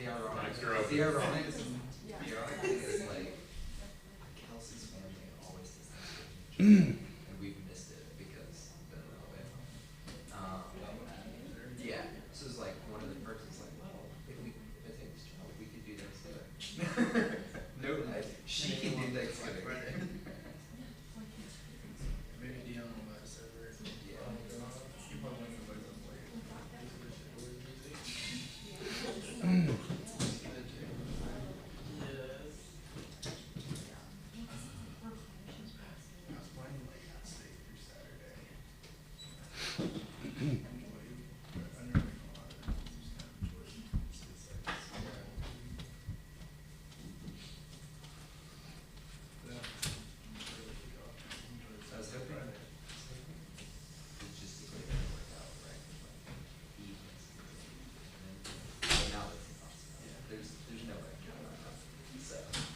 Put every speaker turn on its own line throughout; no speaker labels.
ironic is like Kelsey's family always does that, and we've missed it because they're away. Yeah, so it's like one of the perks is like, well, if I take this job, we could do Thanksgiving. No, she can do Thanksgiving.
Maybe Dion will let us over.
Yeah.
You probably won't invite them later. I was playing like that state through Saturday. I never make a lot of it. Just kind of enjoy it. It's like, yeah.
I was hoping it's just the way that it worked out, right? Like evenings, and now it's impossible. Yeah, there's no way. So it's good.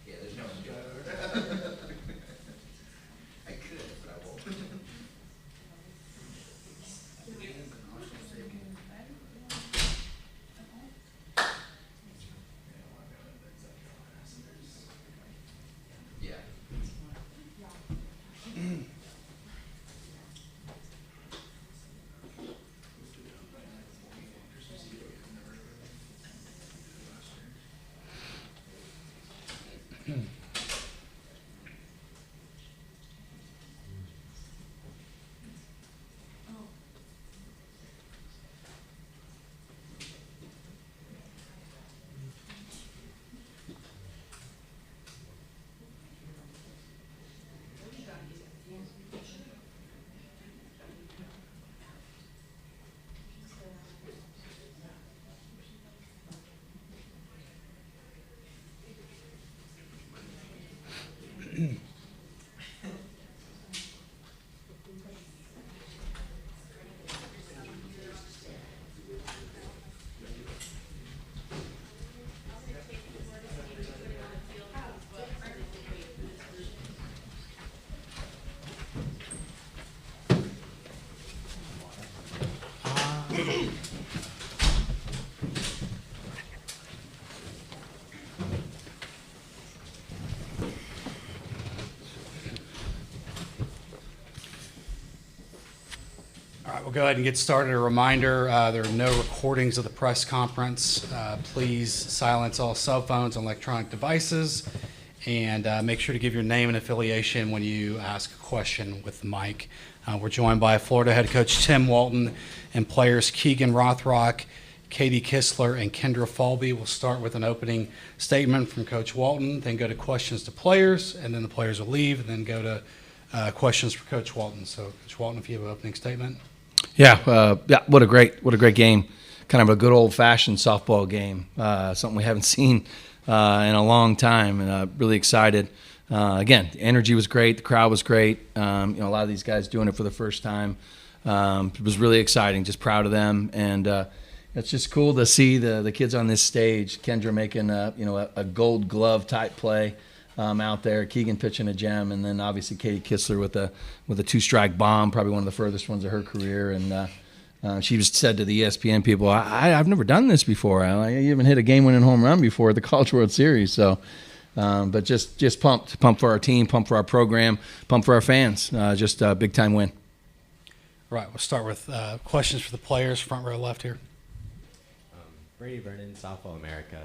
Yeah, there's no one doing it. I could, but I won't. Yeah.
All right, we'll go ahead and get started. A reminder, there are no recordings of the press conference. Please silence all cell phones and electronic devices, and make sure to give your name and affiliation when you ask a question with the mic. We're joined by Florida head coach Tim Walton and players Keegan Rothrock, Katie Kistler, and Kendra Falby. We'll start with an opening statement from Coach Walton, then go to questions to players, and then the players will leave, and then go to questions for Coach Walton. So, Coach Walton, if you have an opening statement.
Yeah, what a great game. Kind of a good old-fashioned softball game. Something we haven't seen in a long time, and really excited. Again, the energy was great. The crowd was great. A lot of these guys doing it for the first time. It was really exciting. Just proud of them, and it's just cool to see the kids on this stage. Kendra making a Gold Glove type play out there. Keegan pitching a gem, and then obviously Katie Kistler with a two-strike bomb, probably one of the furthest ones of her career. And she just said to the ESPN people, "I've never done this before. I even hit a game-winning home run before at the College World Series." So, but just pumped for our team, pumped for our program, pumped for our fans. Just a big-time win.
Right, we'll start with questions for the players, front row left here.
Brady Vernon, Softball America.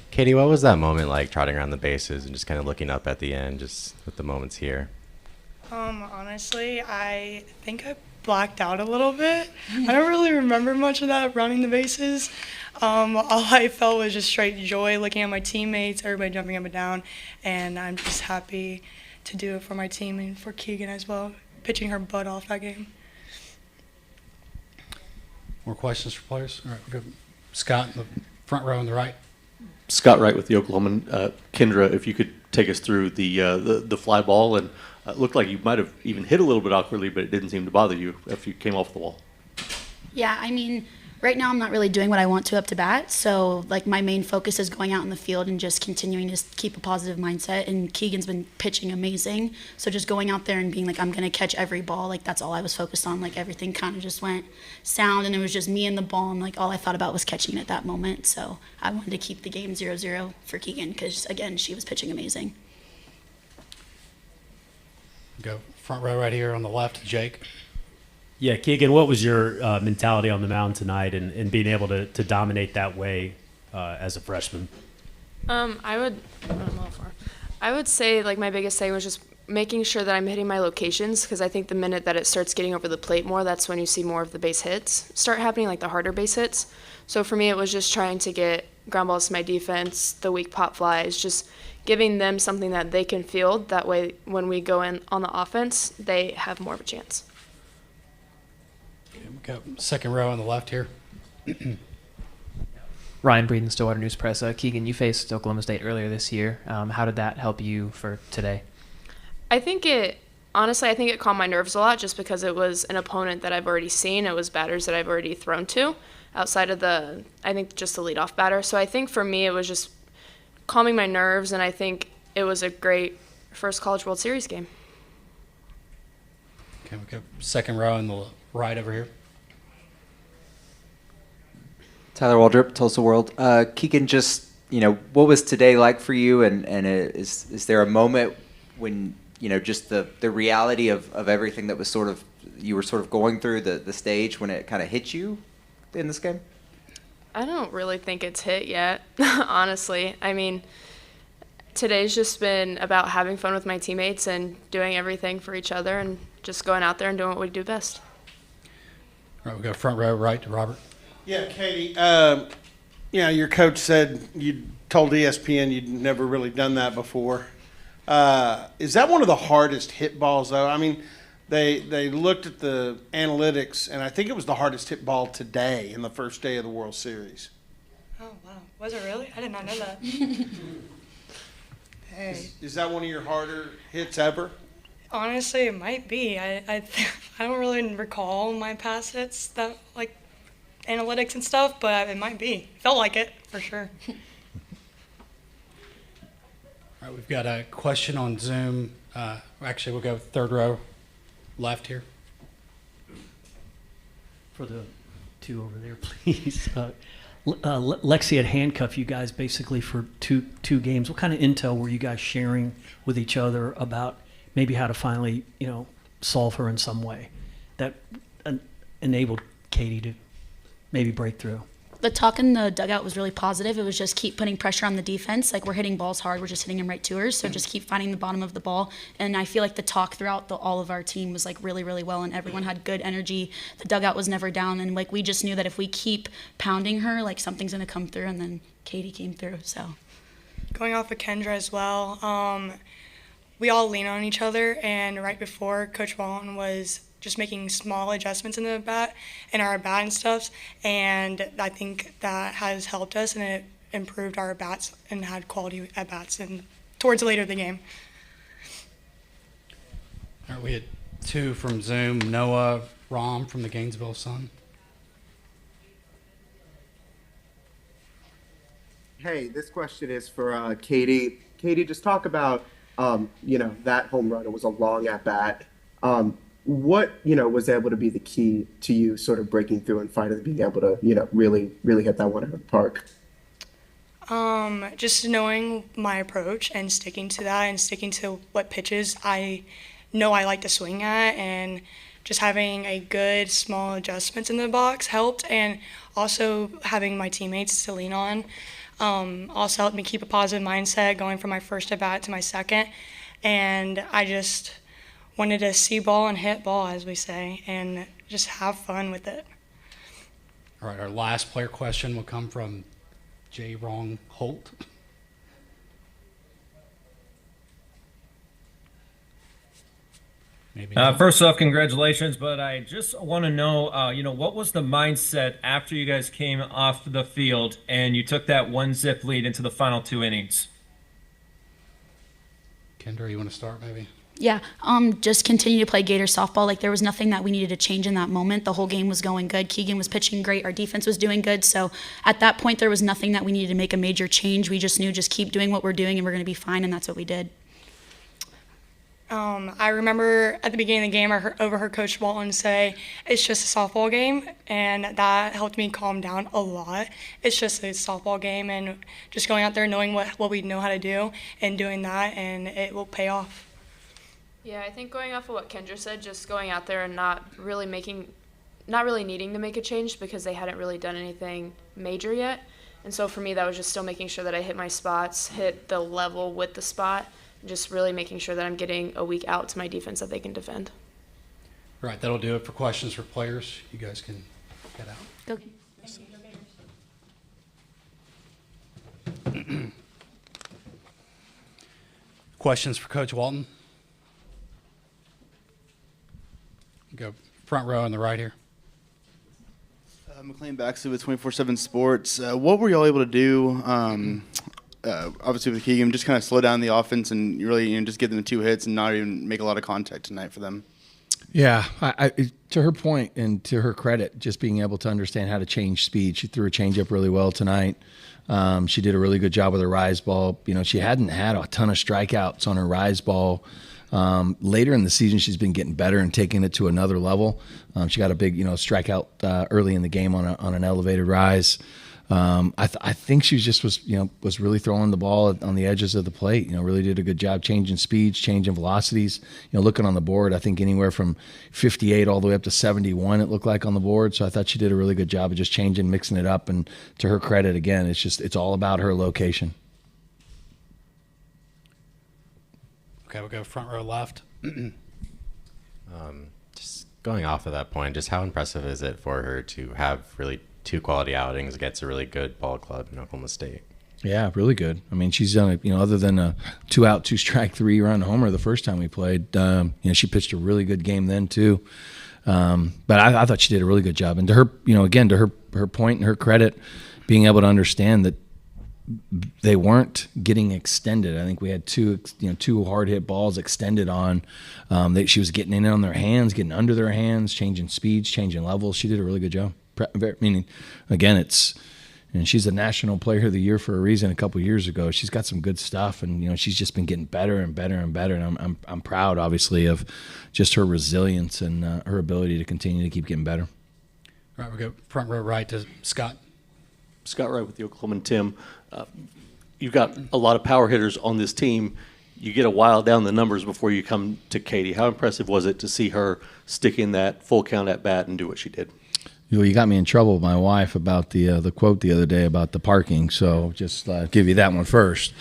Katie, what was that moment like, trotting around the bases and just kind of looking up at the end, just with the moments here?
Honestly, I think I blacked out a little bit. I don't really remember much of that, running the bases. All I felt was just straight joy looking at my teammates, everybody jumping up and down, and I'm just happy to do it for my team and for Keegan as well, pitching her butt off that game.
More questions for players? All right, we'll go Scott in the front row on the right.
Scott Wright with the Oklahoman. Kendra, if you could take us through the fly ball, and it looked like you might have even hit a little bit awkwardly, but it didn't seem to bother you if you came off the wall.
Yeah, I mean, Right now, I'm not really doing what I want to up to bat. So, like, my main focus is going out in the field and just continuing to keep a positive mindset. And Keegan's been pitching amazing. So, just going out there and being like, I'm going to catch every ball, like, that's all I was focused on. Like, everything kind of just went sound, and it was just me and the ball. And, like, all I thought about was catching it at that moment. So, I wanted to keep the game 0-0 for Keegan because, again, she was pitching amazing.
Go front row right here on the left, Jake.
Yeah, Keegan, what was your mentality on the mound tonight and being able to dominate that way as a freshman?
I would say like my biggest thing was just making sure that I'm hitting my locations, because I think the minute that it starts getting over the plate more, that's when you see more of the base hits start happening, like the harder base hits. So for me, it was just trying to get ground balls to my defense, the weak pop flies, just giving them something that they can field. That way, when we go in on the offense, they have more of a chance.
We got second row on the left here.
Ryan Breeden, Stillwater News Press. Keegan, you faced Oklahoma State earlier this year. How did that help you for today?
I think it calmed my nerves a lot, just because it was an opponent that I've already seen. It was batters that I've already thrown to outside of just the leadoff batter. So I think for me, it was just calming my nerves, and I think it was a great first College World Series game.
Okay, we go second row on the right over here.
Tyler Waldrop, Tulsa World. Keegan, just, what was today like for you? And is there a moment when, just the reality of everything that was you were going through the stage, when it kind of hit you in this game?
I don't really think it's hit yet, honestly. I mean, today's just been about having fun with my teammates and doing everything for each other and just going out there and doing what we do best.
All right, we go front row right to Robert.
Yeah, Katie, your coach said you told ESPN you'd never really done that before. Is that one of the hardest hit balls, though? I mean, they looked at the analytics, and I think it was the hardest hit ball today in the first day of the World Series.
Oh, wow. Was it really? I did not know that. Hey.
Is that one of your harder hits ever?
Honestly, it might be. I don't really recall my past hits, that like analytics and stuff, but it might be. Felt like it, for sure.
All right, we've got a question on Zoom. Actually, we'll go third row left here.
For the two over there, please. Lexi had handcuffed you guys basically for two games. What kind of intel were you guys sharing with each other about maybe how to finally, solve her in some way that enabled Katie to maybe break through?
The talk in the dugout was really positive. It was just keep putting pressure on the defense. Like, we're hitting balls hard. We're just hitting them right to her. So just keep finding the bottom of the ball. And I feel like the talk throughout all of our team was, like, really, really well. And everyone had good energy. The dugout was never down. And, like, we just knew that if we keep pounding her, like, something's going to come through. And then Katie came through, so.
Going off of Kendra as well, we all lean on each other. And right before, Coach Walton was just making small adjustments in our bat and stuff, and I think that has helped us, and it improved our bats and had quality at bats and towards later in the game.
All right, we had two from Zoom. Noah Rom from the Gainesville Sun.
Hey, this question is for Katie. Katie, just talk about that home run. It was a long at bat. What, was able to be the key to you sort of breaking through and finally being able to, really, really hit that one out of the park?
Just knowing my approach and sticking to that and sticking to what pitches I know I like to swing at, and just having a good small adjustments in the box helped, and also having my teammates to lean on also helped me keep a positive mindset going from my first at bat to my second, and I just wanted to see ball and hit ball, as we say, and just have fun with it.
All right, our last player question will come from J. Rong Holt.
First off, congratulations, but I just want to know, what was the mindset after you guys came off the field and you took that 1-zip lead into the final 2 innings?
Kendra, you want to start maybe?
Yeah, just continue to play Gator softball. Like there was nothing that we needed to change in that moment. The whole game was going good. Keegan was pitching great. Our defense was doing good. So at that point, there was nothing that we needed to make a major change. We just knew just keep doing what we're doing and we're going to be fine, and that's what we did.
I remember at the beginning of the game, I overheard Coach Walton say, "It's just a softball game," and that helped me calm down a lot. It's just a softball game, and just going out there knowing what we know how to do and doing that, and it will pay off.
Yeah, I think going off of what Kendra said, just going out there and not really needing to make a change because they hadn't really done anything major yet. And so for me, that was just still making sure that I hit my spots, hit the level with the spot, and just really making sure that I'm getting a week out to my defense that they can defend.
Right, that'll do it for questions for players. You guys can get out.
Go.
Questions for Coach Walton? Go front row on the right here.
McLean Baxley with 24/7 Sports. What were y'all able to do? Obviously with Keegan, just kind of slow down the offense and really just get them 2 hits and not even make a lot of contact tonight for them.
Yeah, to her point and to her credit, just being able to understand how to change speed. She threw a changeup really well tonight. She did a really good job with her rise ball. She hadn't had a ton of strikeouts on her rise ball. Later in the season, she's been getting better and taking it to another level. She got a big, strikeout early in the game on an elevated rise. I think she was really throwing the ball on the edges of the plate. Really did a good job changing speeds, changing velocities. Looking on the board, I think anywhere from 58 all the way up to 71 it looked like on the board. So I thought she did a really good job of just changing, mixing it up. And to her credit, again, it's all about her location.
Okay, we'll go front row left.
Just going off of that point, just how impressive is it for her to have really 2 quality outings against a really good ball club in Oklahoma State?
Yeah, really good. I mean, she's done it, other than a 2-out, 2-strike, 3-run homer the first time we played, she pitched a really good game then too. But I thought she did a really good job. And to her, again, to her point and her credit, being able to understand that they weren't getting extended. I think we had 2 hard hit balls extended on. She was getting in on their hands, getting under their hands, changing speeds, changing levels. She did a really good job. Meaning, again, she's a National Player of the Year for a reason. A couple years ago, she's got some good stuff, and she's just been getting better and better and better. And I'm proud, obviously, of just her resilience and her ability to continue to keep getting better.
All right, we go front row right to Scott.
Scott Wright with the Oklahoma Tim. You've got a lot of power hitters on this team. You get a while down the numbers before you come to Katie. How impressive was it to see her stick in that full count at bat and do what she did?
You got me in trouble with my wife about the quote the other day about the parking. So just give you that one first.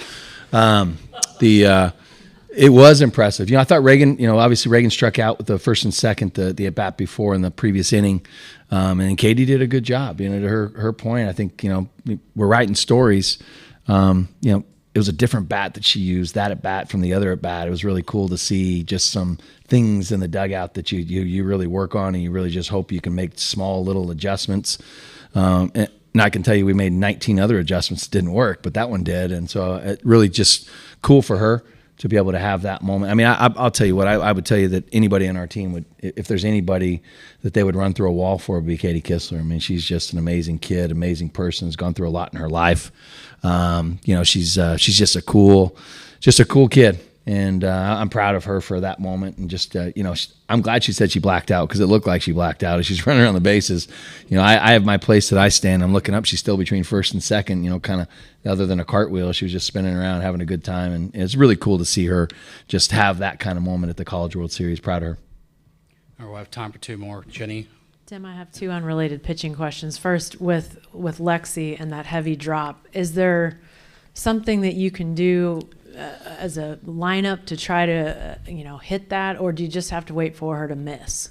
It was impressive. I thought Reagan. Obviously Reagan struck out with the first and second the at bat before in the previous inning, and Katie did a good job. To her point, I think we're writing stories. It was a different bat that she used, that at bat from the other at bat. It was really cool to see just some things in the dugout that you really work on, and you really just hope you can make small little adjustments. And I can tell you we made 19 other adjustments that didn't work, but that one did. And so it really just cool for her to be able to have that moment. I mean, I'll tell you what, I would tell you that anybody on our team would, if there's anybody that they would run through a wall for, would be Katie Kistler. I mean, she's just an amazing kid, amazing person, has gone through a lot in her life. She's just a cool kid. And I'm proud of her for that moment. And just, I'm glad she said she blacked out, because it looked like she blacked out as she's running around the bases. I have my place that I stand. I'm looking up. She's still between first and second, kind of other than a cartwheel. She was just spinning around, having a good time. And it's really cool to see her just have that kind of moment at the College World Series. Proud of her.
All right, we'll have time for 2 more. Jenny?
Tim, I have 2 unrelated pitching questions. First, with Lexi and that heavy drop, is there something that you can do as a lineup to try to hit that, or do you just have to wait for her to miss?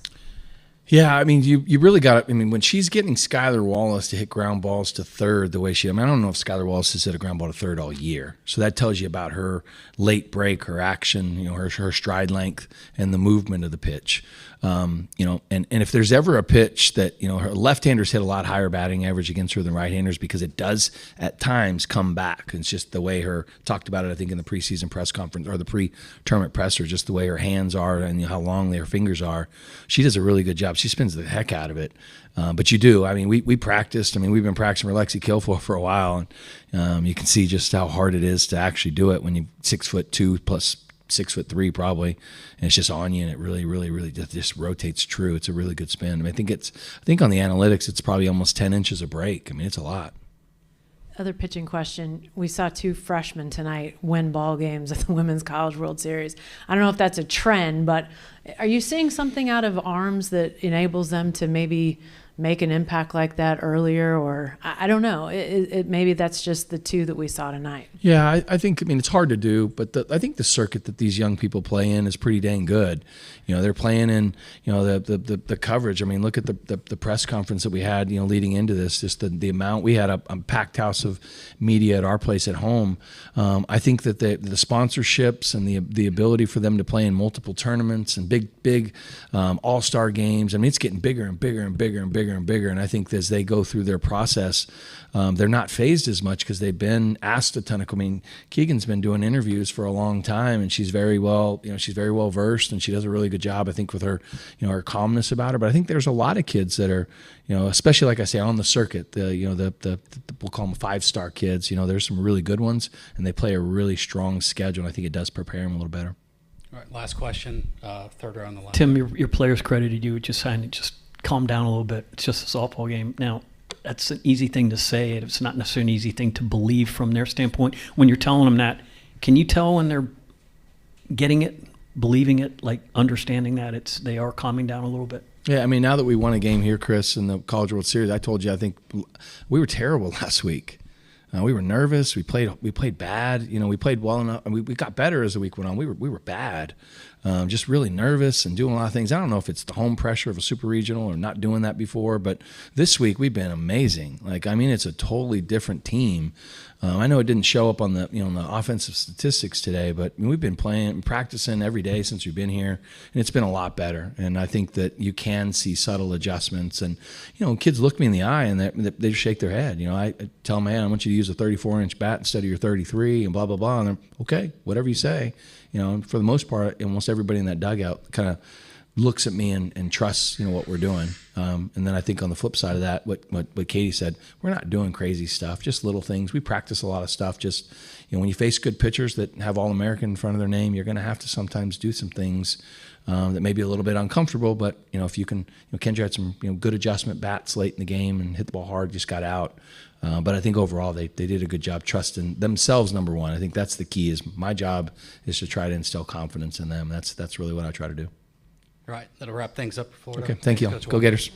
Yeah, I mean, you really got to. I mean, when she's getting Skylar Wallace to hit ground balls to third the way she, I mean, I don't know if Skylar Wallace has hit a ground ball to third all year. So that tells you about her late break, her action, her stride length, and the movement of the pitch. And if there's ever a pitch that, her left-handers hit a lot higher batting average against her than right-handers because it does at times come back. It's just the way talked about it, I think, in the preseason press conference or the pre-tournament presser, just the way her hands are and how long her fingers are. She does a really good job. She spins the heck out of it. But you do. I mean, we practiced. I mean, we've been practicing for Lexi Kilfoyle for a while, and you can see just how hard it is to actually do it when you're 6'2" plus 6'3" probably, and it's just on you, and it really, really, really just rotates true. It's a really good spin. I mean, I think on the analytics, it's probably almost 10 inches of break. I mean, it's a lot.
Other pitching question. We saw 2 freshmen tonight win ball games at the Women's College World Series. I don't know if that's a trend, but are you seeing something out of arms that enables them to maybe make an impact like that earlier? Or I don't know. Maybe that's just the 2 that we saw tonight.
Yeah, I think, it's hard to do, but I think the circuit that these young people play in is pretty dang good. They're playing in, the coverage. I mean, look at the press conference that we had, leading into this, just the amount. We had a packed house of media at our place at home. I think that the sponsorships and the ability for them to play in multiple tournaments and big all-star games, I mean, it's getting bigger and bigger and bigger and bigger and bigger. And I think as they go through their process, they're not phased as much because they've been asked a ton of. I mean, Keegan's been doing interviews for a long time, and she's very well versed, and she does a really good job, I think, with her, her calmness about her. But I think there's a lot of kids that are, especially like I say on the circuit, the we'll call them 5-star kids. There's some really good ones, and they play a really strong schedule. And I think it does prepare them a little better.
All right, last question, third row on the left.
Tim, your players credited you. Just calm down a little bit. It's just a softball game. Now, that's an easy thing to say. It's not necessarily an easy thing to believe from their standpoint. When you're telling them that, can you tell when they're getting it, believing it, like understanding that they are calming down a little bit?
Yeah, I mean, now that we won a game here, Chris, in the College World Series, I told you, I think we were terrible last week. We were nervous. We played bad. We played well enough. We got better as the week went on. We were bad. Just really nervous and doing a lot of things. I don't know if it's the home pressure of a super regional or not doing that before, but this week we've been amazing. It's a totally different team. I know it didn't show up on the the offensive statistics today, but we've been practicing every day since we've been here, and it's been a lot better. And I think that you can see subtle adjustments. And kids look me in the eye and they just shake their head. I tell them, man, I want you to use a 34-inch bat instead of your 33, and blah blah blah. And they're okay, whatever you say. For the most part, almost everybody in that dugout kind of looks at me and trusts what we're doing. And then I think on the flip side of that, what Katie said, we're not doing crazy stuff, just little things. We practice a lot of stuff. Just when you face good pitchers that have All-American in front of their name, you're going to have to sometimes do some things that may be a little bit uncomfortable. But if you can, Kendra had some good adjustment bats late in the game and hit the ball hard, just got out. But I think overall they did a good job trusting themselves, number one. I think that's the key. Is my job is to try to instill confidence in them. That's really what I try to do.
All right, that'll wrap things up for Florida.
Okay, thank you.
Coach
Go
Walton.
Gators.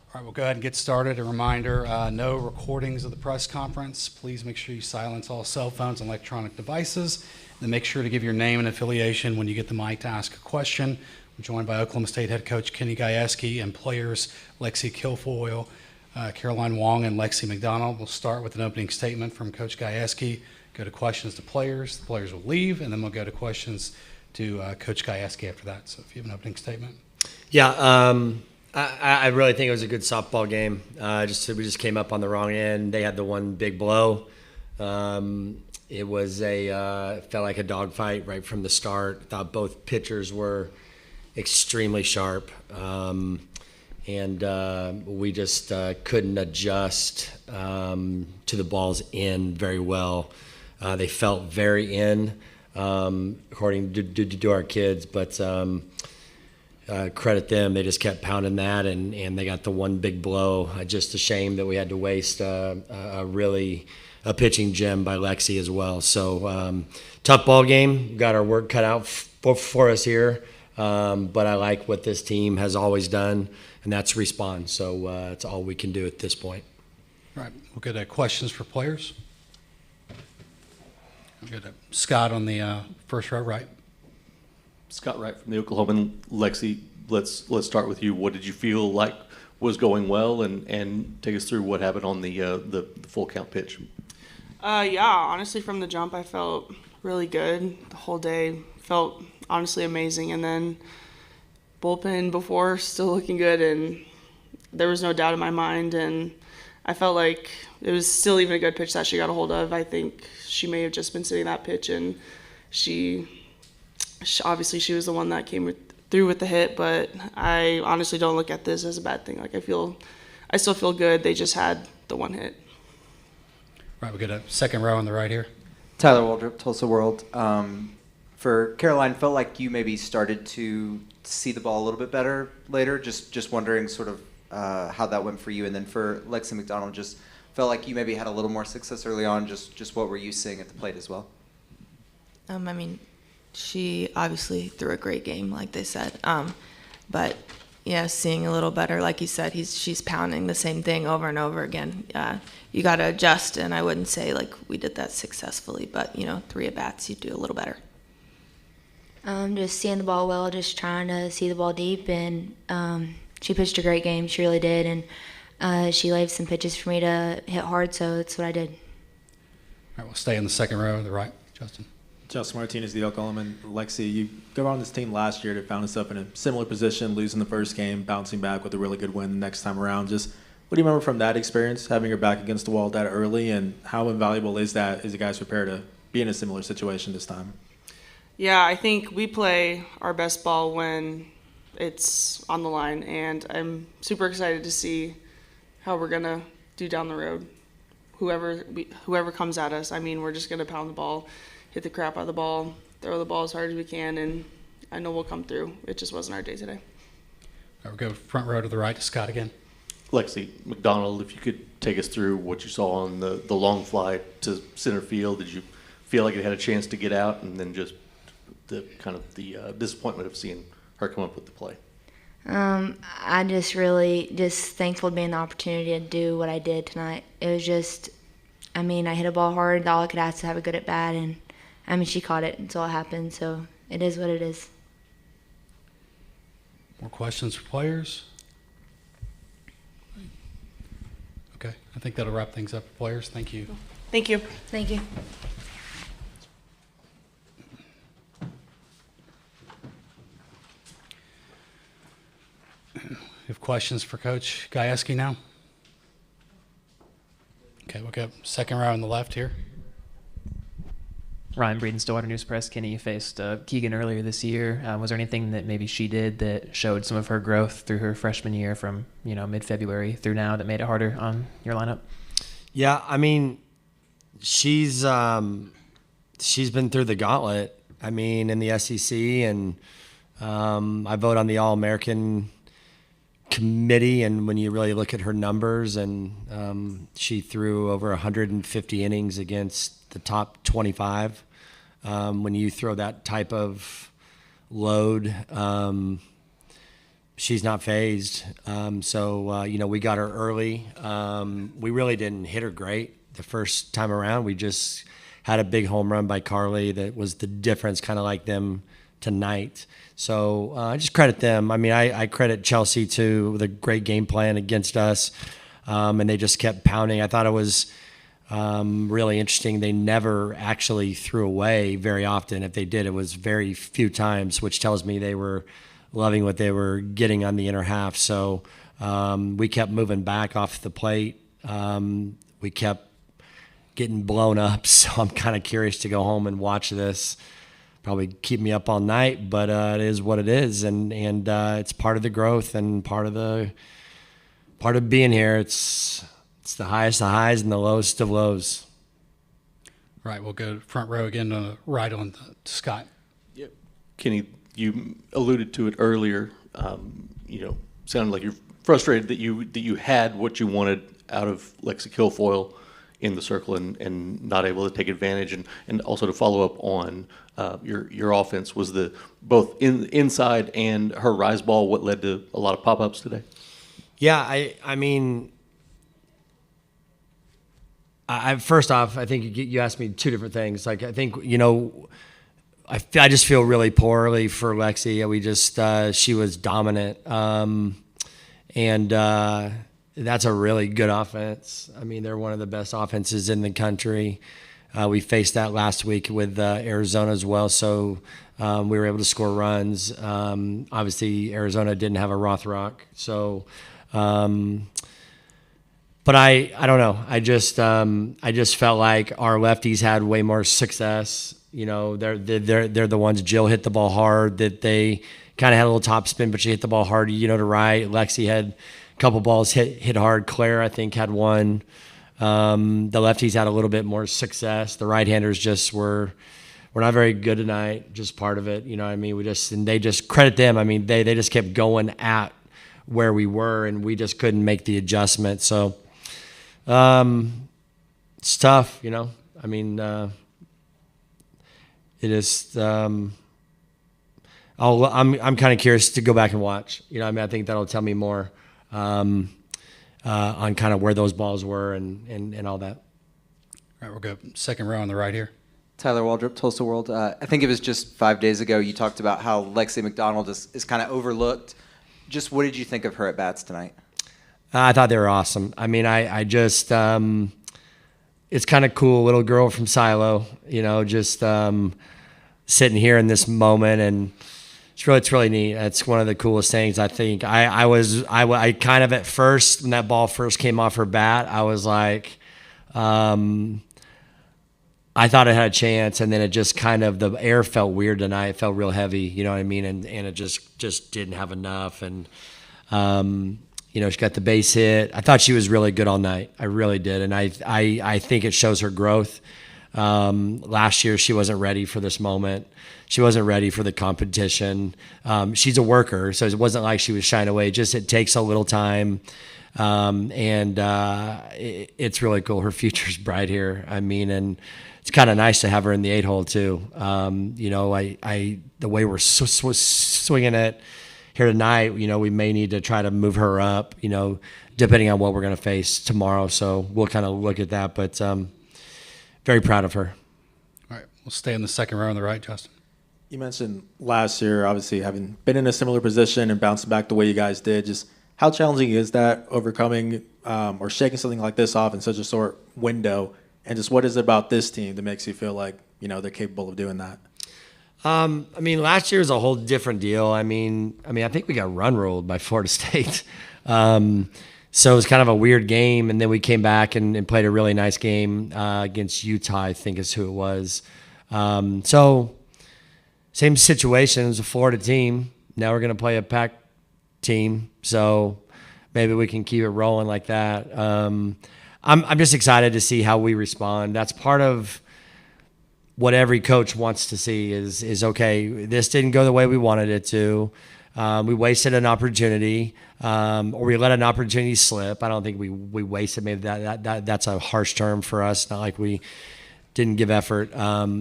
All right, we'll go ahead and get started. A reminder, no recordings of the press conference. Please make sure you silence all cell phones and electronic devices. Then make sure to give your name and affiliation when you get the mic to ask a question. I'm joined by Oklahoma State head coach Kenny Gajewski and players Lexi Kilfoyle, Caroline Wong and Lexi McDonald will start with an opening statement from Coach Gajewski, go to questions to players. The players will leave, and then we'll go to questions to Coach Gajewski after that. So if you have an opening statement.
Yeah, I really think it was a good softball game. We just came up on the wrong end. They had the one big blow. It was felt like a dogfight right from the start. Thought both pitchers were extremely sharp. And we just couldn't adjust to the balls in very well. They felt very in, according to our kids, but credit them. They just kept pounding that, and they got the one big blow. Just a shame that we had to waste a pitching gem by Lexi as well. So tough ball game. Got our work cut out for us here, but I like what this team has always done, and that's respond. So it's all we can do at this point.
All right, we'll go to questions for players. We'll go to Scott on the first row right.
Scott Wright from the Oklahoman. Lexi, let's start with you. What did you feel like was going well, and take us through what happened on the full count pitch?
Yeah, honestly, from the jump, I felt really good. The whole day felt honestly amazing, and then bullpen before still looking good, and there was no doubt in my mind, and I felt like it was still even a good pitch that she got a hold of. I think she may have just been sitting that pitch, and she obviously she was the one that came through with the hit, but I honestly don't look at this as a bad thing. Like, I still feel good. They just had the one hit.
Right, we got a second row on the right here.
Tyler Waldrop, Tulsa World. For Caroline, felt like you maybe started to see the ball a little bit better later. Just wondering sort of how that went for you. And then for Lexi McDonald, just felt like you maybe had a little more success early on. Just what were you seeing at the plate as well?
I mean, she obviously threw a great game, like they said. But yeah, seeing a little better, like you said, she's pounding the same thing over and over again. You got to adjust, and I wouldn't say like we did that successfully, but 3 at bats, you do a little better.
Just seeing the ball well, just trying to see the ball deep, and she pitched a great game. She really did, and she laid some pitches for me to hit hard, so that's what I did.
All right, we'll stay in the second row on the right. Justin.
Justin Martinez, the Oklahoman. Lexi, you go on this team last year that found itself in a similar position, losing the first game, bouncing back with a really good win the next time around. Just what do you remember from that experience, having your back against the wall that early, and how invaluable is that as you guys prepare to be in a similar situation this time?
Yeah, I think we play our best ball when it's on the line, and I'm super excited to see how we're going to do down the road. Whoever comes at us, I mean, we're just going to pound the ball, hit the crap out of the ball, throw the ball as hard as we can, and I know we'll come through. It just wasn't our day today.
All right, we'll go front row to the right to Scott again.
Lexi McDonald, if you could take us through what you saw on the long fly to center field. Did you feel like it had a chance to get out, and then just the disappointment of seeing her come up with the play?
I just really thankful to be in the opportunity to do what I did tonight. It was just, I hit a ball hard. All I could ask to have a good at bat, and she caught it. That's all it happened. So it is what it is.
More questions for players? Okay, I think that'll wrap things up for players. Thank you.
Thank you.
Thank you.
We have questions for Coach Gajewski now? Okay, we'll go second row on the left here.
Ryan Breeden, Stillwater News Press. Kenny, you faced Keegan earlier this year. Was there anything that maybe she did that showed some of her growth through her freshman year from mid-February through now that made it harder on your lineup?
Yeah, she's been through the gauntlet. In the SEC, and I vote on the All-American committee, and when you really look at her numbers, and she threw over 150 innings against the top 25. When you throw that type of load, she's not phased. We got her early. We really didn't hit her great the first time around. We just had a big home run by Carly that was the difference, kind of like them tonight. So I just credit them. I credit Chelsea too with a great game plan against us. and they just kept pounding. I thought it was really interesting. They never actually threw away very often. If they did, it was very few times, which tells me they were loving what they were getting on the inner half. So we kept moving back off the plate. We kept getting blown up. So I'm kind of curious to go home and watch this. Probably keep me up all night, but it is what it is, and it's part of the growth and part of being here. It's the highest of highs and the lowest of lows.
Right, we'll go front row again, right on Scott.
Yep. Kenny, you alluded to it earlier. Sounded like you're frustrated that you had what you wanted out of Lexi Kilfoyle in the circle and not able to take advantage, and also to follow up on your offense. Was the both inside and her rise ball what led to a lot of pop-ups today?
Yeah, I mean, first off, I think you asked me two different things. Like, I think, I just feel really poorly for Lexi. We just, she was dominant. And that's a really good offense. I mean, they're one of the best offenses in the country. We faced that last week with Arizona as well. So we were able to score runs. Obviously, Arizona didn't have a Rothrock. So, but I don't know. I just felt like our lefties had way more success. They're the ones. Jill hit the ball hard. That they kind of had a little top spin, but she hit the ball hard. To right. Lexi had a couple balls hit hard. Claire, I think, had one. The lefties had a little bit more success. The right-handers just were not very good tonight. Just part of it. They just credit them. I mean, they just kept going at where we were, and we just couldn't make the adjustment. So. It's tough, I mean, it is, I'm kind of curious to go back and watch, I think that'll tell me more, on kind of where those balls were and all that.
All right, we'll go second row on the right here.
Tyler Waldrop, Tulsa World. I think it was just 5 days ago you talked about how Lexi McDonald is kind of overlooked. Just what did you think of her at-bats tonight?
I thought they were awesome. I mean, I just, it's kind of cool. Little girl from Silo, just sitting here in this moment, and it's really neat. It's one of the coolest things. I think I kind of at first, when that ball first came off her bat, I was like, I thought it had a chance, and then it just kind of, the air felt weird tonight. It felt real heavy, you know what I mean? And it just didn't have enough. And, she got the base hit. I thought she was really good all night. I really did. And I think it shows her growth. Last year, she wasn't ready for this moment. She wasn't ready for the competition. She's a worker, so it wasn't like she was shying away. Just it takes a little time. It's really cool. Her future's bright here. I mean, and it's kind of nice to have her in the 8-hole too. The way we're swinging it here tonight, we may need to try to move her up, depending on what we're going to face tomorrow. So we'll kind of look at that, but very proud of her.
All right, we'll stay in the second row on the right, Justin.
You mentioned last year, obviously, having been in a similar position and bouncing back the way you guys did. Just how challenging is that, overcoming or shaking something like this off in such a short window? And just what is it about this team that makes you feel like, they're capable of doing that?
Last year was a whole different deal. I think we got run ruled by Florida State. So it was kind of a weird game. And then we came back and played a really nice game against Utah, I think is who it was. So same situation. It was a Florida team. Now we're going to play a Pac team. So maybe we can keep it rolling like that. I'm just excited to see how we respond. That's part of what every coach wants to see is okay, this didn't go the way we wanted it to. We wasted an opportunity, or we let an opportunity slip. I don't think we wasted. Maybe that's a harsh term for us. Not like we didn't give effort.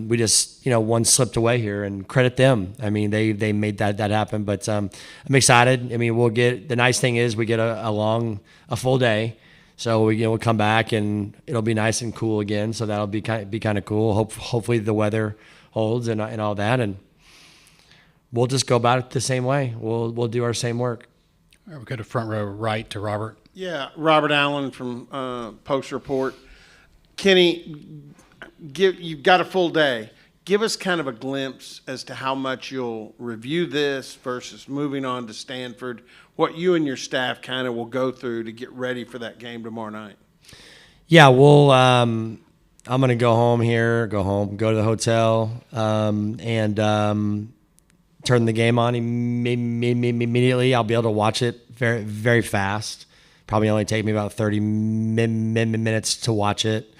We just, one slipped away here, and credit them. I mean, they made that happen. But I'm excited. I mean, the nice thing is we get a full day. So we'll come back and it'll be nice and cool again. So that'll be kind of cool. Hopefully the weather holds and all that, and we'll just go about it the same way. We'll do our same work.
All right, we'll go to front row right to Robert.
Yeah, Robert Allen from Post Report. Kenny, you've got a full day. Give us kind of a glimpse as to how much you'll review this versus moving on to Stanford, what you and your staff kind of will go through to get ready for that game tomorrow night.
Yeah, well, I'm going to go to the hotel, and turn the game on immediately. I'll be able to watch it very, very fast. Probably only take me about 30 minutes to watch it.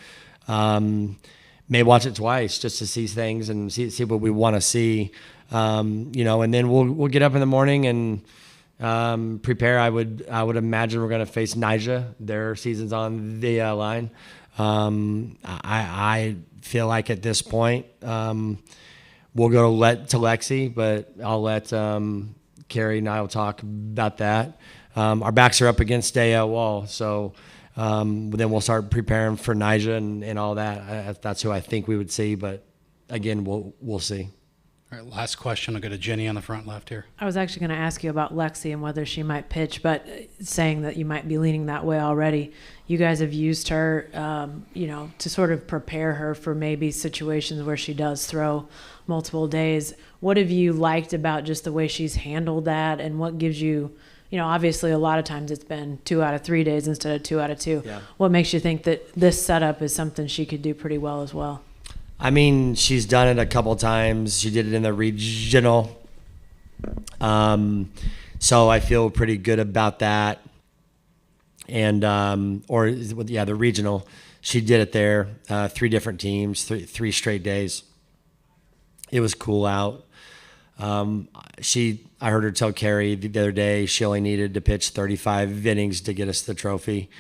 May watch it twice just to see things and see what we want to see. And then we'll get up in the morning and prepare. I would imagine we're going to face Niger. Their season's on the line. I feel like at this point we'll go to Lexi, but I'll let Carrie and I will talk about that. Our backs are up against a wall, so then we'll start preparing for Niger and all that. That's who I think we would see, but again, we'll see.
All right, last question. I'll go to Jenny on the front left here.
I was actually going to ask you about Lexi and whether she might pitch, but saying that you might be leaning that way already, you guys have used her, to sort of prepare her for maybe situations where she does throw multiple days. What have you liked about just the way she's handled that, and what gives you, obviously a lot of times it's been 2 out of 3 days instead of 2 out of 2.
Yeah.
What makes you think that this setup is something she could do pretty well as well?
I mean, she's done it a couple times. She did it in the regional. So I feel pretty good about that. And, the regional. She did it there, 3 different teams, three straight days. It was cool out. I heard her tell Carrie the other day she only needed to pitch 35 innings to get us the trophy.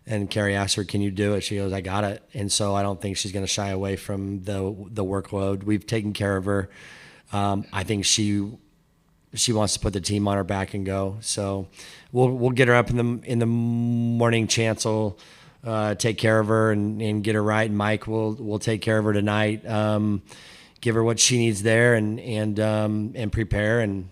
And Carrie asked her, "Can you do it?" She goes, "I got it." And so I don't think she's going to shy away from the workload. We've taken care of her. I think she wants to put the team on her back and go. So we'll get her up in the morning. Chance will take care of her and get her right. And Mike will take care of her tonight. Give her what she needs there and prepare and.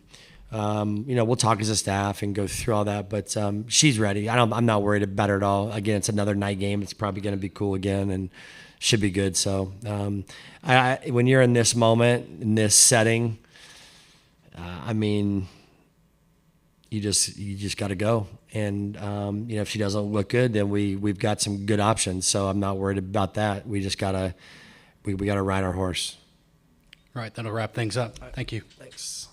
We'll talk as a staff and go through all that, but she's ready. I'm not worried about her at all. Again, it's another night game. It's probably going to be cool again and should be good. So when you're in this moment, in this setting, you just got to go. And if she doesn't look good, then we've got some good options. So I'm not worried about that. We just gotta ride our horse.
All right, that'll wrap things up. Thank you.
Thanks.